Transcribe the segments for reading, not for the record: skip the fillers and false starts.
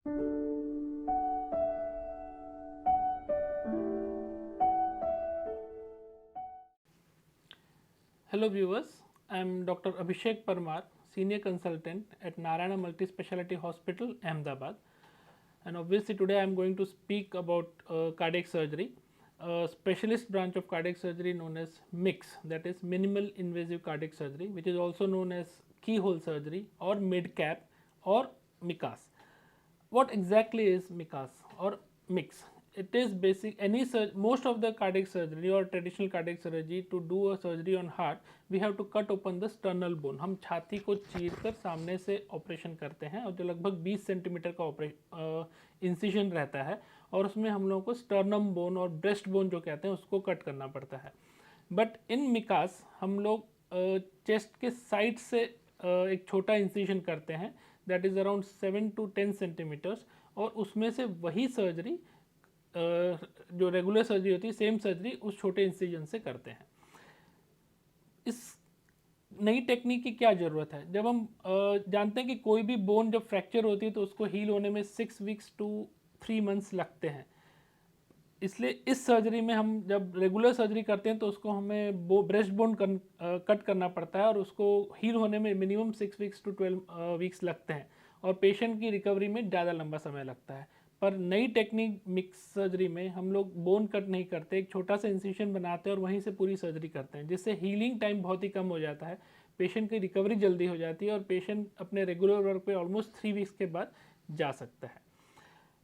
Hello viewers, I am Dr. Abhishek Parmar, Senior Consultant at Narayana Multi-Speciality Hospital, Ahmedabad. And obviously today I am going to speak about cardiac surgery, a specialist branch of cardiac surgery known as MICS, that is Minimal Invasive Cardiac Surgery, which is also known as keyhole surgery or mid-cap or MICAS. What exactly is MICAS or MICS? It is basic most of the cardiac surgery or traditional cardiac surgery, to do a surgery on heart we have to cut open the sternal bone. हम छाती को चीर कर सामने से operation करते हैं और जो लगभग 20 सेंटीमीटर का इंसिजन रहता है और उसमें हम लोगों को स्टर्नम बोन और ब्रेस्ट बोन जो कहते हैं उसको कट करना पड़ता है. बट इन मिकास हम लोग चेस्ट के साइड से एक छोटा इंसिजन करते हैं, that is around 7 to 10 centimetres, और उसमें से वही सर्जरी जो रेगुलर सर्जरी होती है सेम सर्जरी उस छोटे इंसिजन से करते हैं. इस नई टेक्निक की क्या ज़रूरत है? जब हम जानते हैं कि कोई भी बोन जब फ्रैक्चर होती है तो उसको हील होने में 6 weeks to 3 months लगते हैं. इसलिए इस सर्जरी में हम जब रेगुलर सर्जरी करते हैं तो उसको हमें ब्रेस्ट बोन कट करना पड़ता है और उसको हील होने में मिनिमम 6 weeks to 12 weeks लगते हैं और पेशेंट की रिकवरी में ज़्यादा लंबा समय लगता है. पर नई टेक्निक मिक्स सर्जरी में हम लोग बोन कट नहीं करते, एक छोटा सा इंसिशन बनाते हैं और वहीं से पूरी सर्जरी करते हैं, जिससे हीलिंग टाइम बहुत ही कम हो जाता है, पेशेंट की रिकवरी जल्दी हो जाती है और पेशेंट अपने रेगुलर वर्क पे ऑलमोस्ट 3 weeks के बाद जा सकता है.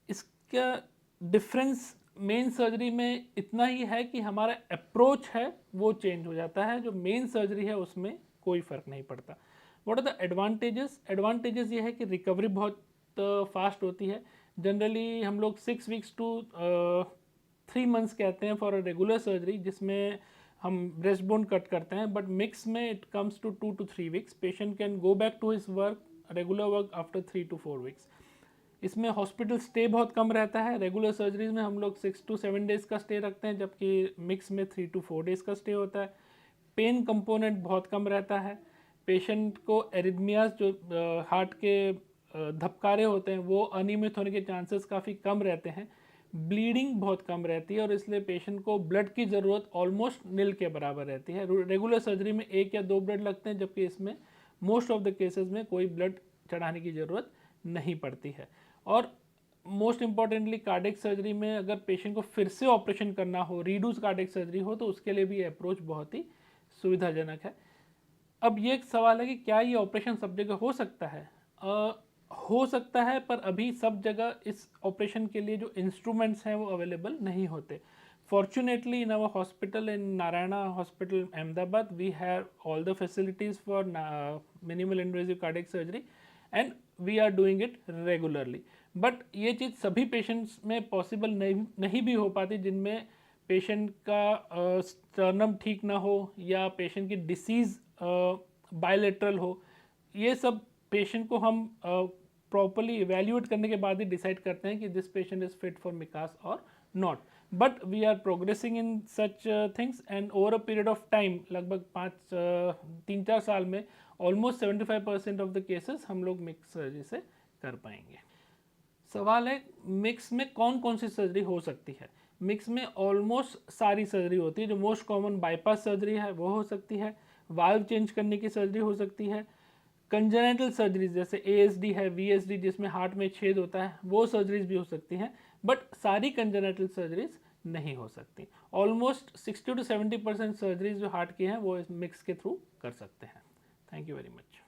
इसका डिफरेंस मेन सर्जरी में इतना ही है कि हमारा अप्रोच है वो चेंज हो जाता है, जो मेन सर्जरी है उसमें कोई फ़र्क नहीं पड़ता. What are the advantages? Advantages ये है कि रिकवरी बहुत फास्ट होती है. जनरली हम लोग 6 weeks to 3 months कहते हैं फॉर अ रेगुलर सर्जरी, जिसमें हम ब्रेस्ट बोन कट करते हैं. बट मिक्स में it comes to 2 to 3 weeks. Patient can go back to his work, regular work, after 3 to 4 weeks. इसमें हॉस्पिटल स्टे बहुत कम रहता है. रेगुलर सर्जरीज में हम लोग 6 to 7 days का स्टे रखते हैं, जबकि मिक्स में 3 to 4 days का स्टे होता है. पेन कंपोनेंट बहुत कम रहता है. पेशेंट को एरिथमियाज जो हार्ट के धबकारे होते हैं वो अनियमित होने के चांसेस काफ़ी कम रहते हैं. ब्लीडिंग बहुत कम रहती है और इसलिए पेशेंट को ब्लड की ज़रूरत ऑलमोस्ट नील के बराबर रहती है. रेगुलर सर्जरी में 1 या 2 ब्लड लगते हैं, जबकि इसमें मोस्ट ऑफ द केसेस में कोई ब्लड चढ़ाने की ज़रूरत नहीं पड़ती है. और मोस्ट इम्पॉर्टेंटली कार्डियक सर्जरी में अगर पेशेंट को फिर से ऑपरेशन करना हो, रीडूस कार्डियक सर्जरी हो, तो उसके लिए भी अप्रोच बहुत ही सुविधाजनक है. अब ये एक सवाल है कि क्या ये ऑपरेशन सब जगह हो सकता है? हो सकता है, पर अभी सब जगह इस ऑपरेशन के लिए जो इंस्ट्रूमेंट्स हैं वो अवेलेबल नहीं होते. Fortunately, in our hospital in Narayana Hospital, Ahmedabad, we have all the facilities for minimal invasive cardiac surgery and we are doing it regularly. But ये चीज़ सभी पेशेंट्स में पॉसिबल नहीं भी हो पाती, जिनमें पेशेंट का स्टर्नम ठीक ना हो या पेशेंट की डिसीज़ बायलेटरल हो. ये सब पेशेंट को हम प्रॉपरली इवेल्यूएट करने के बाद ही डिसाइड करते हैं कि this patient is fit for MICS or not. But we are progressing in such things and over a period of time, लगभग 3-4 साल में ऑलमोस्ट 75% ऑफ द केसेस हम लोग मिक्स सर्जरी से कर पाएंगे. सवाल है मिक्स में कौन कौन सी सर्जरी हो सकती है? मिक्स में ऑलमोस्ट सारी सर्जरी होती है. जो मोस्ट कॉमन बाईपास सर्जरी है वो हो सकती है, वाल्व चेंज करने की सर्जरी हो सकती है, कंजेनिटल सर्जरीज जैसे ASD है, VSD जिसमें हार्ट में छेद होता है, वो सर्जरीज भी हो सकती हैं. बट सारी कंजेनिटल सर्जरीज नहीं हो सकती. ऑलमोस्ट 60 to 70% सर्जरीज जो हार्ट की हैं वो इस मिक्स के थ्रू कर सकते हैं. Thank you very much.